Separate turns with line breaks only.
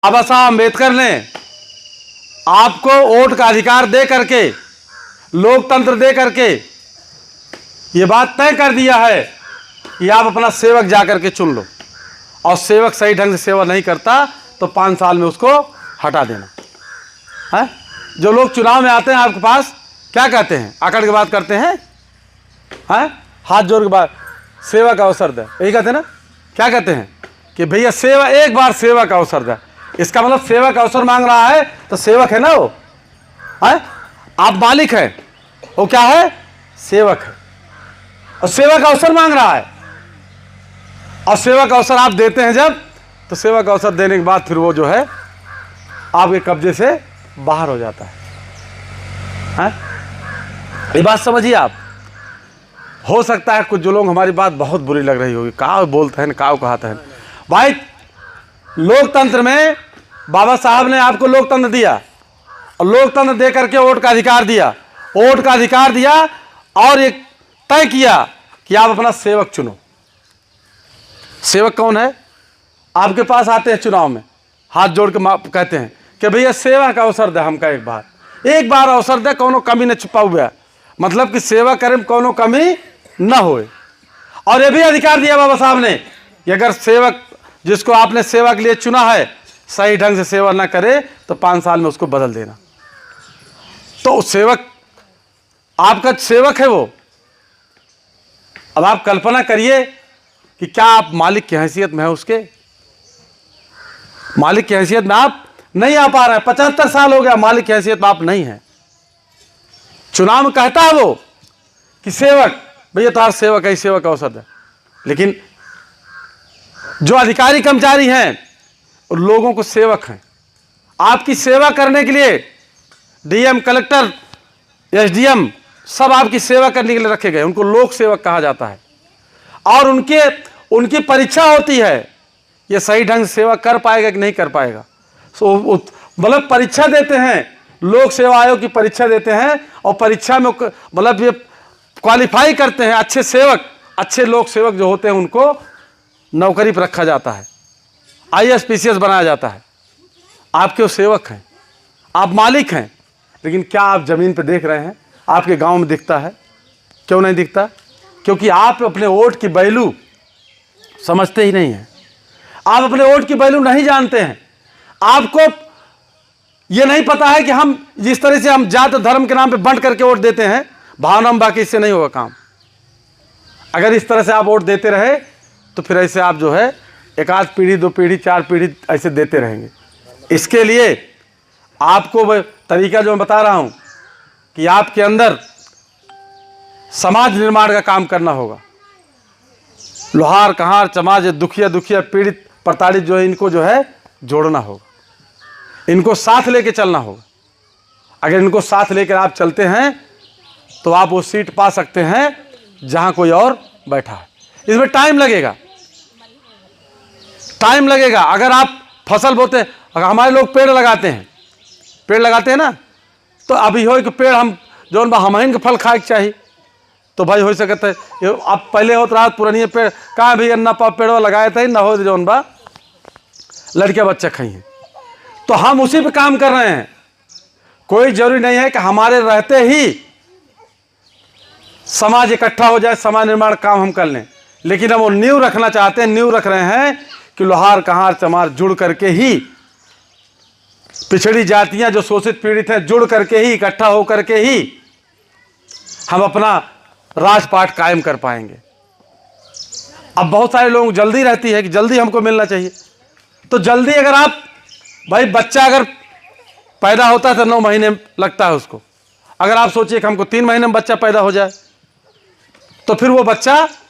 बाबा साहब अम्बेडकर ने आपको वोट का अधिकार दे करके, लोकतंत्र दे करके ये बात तय कर दिया है कि आप अपना सेवक जा करके चुन लो, और सेवक सही ढंग से सेवा नहीं करता तो 5 साल में उसको हटा देना है। जो लोग चुनाव में आते हैं आपके पास क्या कहते हैं? आकड़ के बात करते हैं, हाथ जोड़ के बात, सेवा का अवसर दे, यही कहते हैं ना? क्या कहते हैं कि भैया सेवा, एक बार सेवा का अवसर दे। इसका मतलब सेवा का अवसर मांग रहा है तो सेवक है ना वो, है? आप मालिक हैं, वो क्या है? सेवक है, और सेवा का अवसर मांग रहा है, और सेवा का अवसर आप देते हैं जब, तो सेवा का अवसर देने के बाद फिर वो जो है आपके कब्जे से बाहर हो जाता है। ये बात समझिए आप। हो सकता है कुछ जो लोग हमारी बात बहुत बुरी लग रही होगी, का बोलते हैं, का कहते हैं। भाई लोकतंत्र में बाबा साहब ने आपको लोकतंत्र दिया, और लोकतंत्र दे करके वोट का अधिकार दिया, वोट का अधिकार दिया, और एक तय किया कि आप अपना सेवक चुनो। सेवक कौन है? आपके पास आते हैं चुनाव में, हाथ जोड़ के कहते हैं कि भैया सेवा का अवसर दे हमका, एक बार अवसर दे, कोनो कमी न छुपा हुआ, मतलब कि सेवा करे में कोनो कमी न होए। और ये भी अधिकार दिया बाबा साहब ने कि अगर सेवक जिसको आपने सेवा के लिए चुना है सही ढंग से सेवा ना करे तो 5 साल में उसको बदल देना। तो सेवक आपका सेवक है वो। अब आप कल्पना करिए कि क्या आप मालिक की हैसियत में है, उसके मालिक की हैसियत में आप नहीं आ पा रहे हैं। 75 साल हो गया, मालिक की हैसियत में आप नहीं है। चुनाव में कहता है वो कि सेवक, भैया तुम्हारा सेवक है, सेवक का अवसर है, लेकिन जो अधिकारी कर्मचारी हैं और लोगों को सेवक हैं, आपकी सेवा करने के लिए डीएम, कलेक्टर, एसडीएम सब आपकी सेवा करने के लिए रखे गए, उनको लोक सेवक कहा जाता है। और उनकी परीक्षा होती है, ये सही ढंग से सेवा कर पाएगा कि नहीं कर पाएगा। मतलब परीक्षा देते हैं, लोक सेवा आयोग की परीक्षा देते हैं, और परीक्षा में मतलब ये क्वालिफाई करते हैं। अच्छे सेवक, अच्छे लोक सेवक जो होते हैं उनको नौकरी पर रखा जाता है, आईएएस पीसीएस बनाया जाता है। आपके वो सेवक हैं, आप मालिक हैं, लेकिन क्या आप जमीन पे देख रहे हैं? आपके गांव में दिखता है? क्यों नहीं दिखता? क्योंकि आप अपने वोट की वैल्यू समझते ही नहीं हैं। आप अपने वोट की वैल्यू नहीं जानते हैं। आपको ये नहीं पता है कि हम जिस तरह से हम जात धर्म के नाम पे बंट करके वोट देते हैं, भावना में, बाकी इससे नहीं होगा काम। अगर इस तरह से आप वोट देते रहे तो फिर ऐसे आप जो है 1 आध पीढ़ी, 2 पीढ़ी, 4 पीढ़ी ऐसे देते रहेंगे। इसके लिए आपको वह तरीका जो मैं बता रहा हूं कि आपके अंदर समाज निर्माण का काम करना होगा। लोहार, कहार, चमार, दुखिया पीड़ित, प्रताड़ित जो है, इनको जो है जोड़ना होगा, इनको साथ लेके चलना होगा। अगर इनको साथ लेकर आप चलते हैं तो आप वो सीट पा सकते हैं जहां कोई और बैठा है। इसमें टाइम लगेगा, टाइम लगेगा। अगर आप फसल बोते, अगर हमारे लोग पेड़ लगाते हैं ना, तो अभी हो कि पेड़ हम जो हमहिन के फल खाए के चाहिए, तो भाई हो सकता है अब पहले होता रहा पुरानी पेड़ कहाँ भी अन्ना पा पेड़वा लगाए थे ना, हो जौन बा लड़के बच्चे खाई हैं, तो हम उसी पे काम कर रहे हैं। कोई जरूरी नहीं है कि हमारे रहते ही समाज इकट्ठा हो जाए, समाज निर्माण काम हम कर लें, लेकिन हम वो नींव रखना चाहते हैं, नींव रख रहे हैं कि लोहार, कहार, चमार जुड़ करके ही, पिछड़ी जातियां जो शोषित पीड़ित हैं जुड़ करके ही, इकट्ठा हो करके ही हम अपना राजपाट कायम कर पाएंगे। अब बहुत सारे लोग जल्दी रहती है कि जल्दी हमको मिलना चाहिए, तो जल्दी अगर आप, भाई बच्चा अगर पैदा होता है तो 9 महीने लगता है उसको। अगर आप सोचिए कि हमको 3 महीने में बच्चा पैदा हो जाए, तो फिर वो बच्चा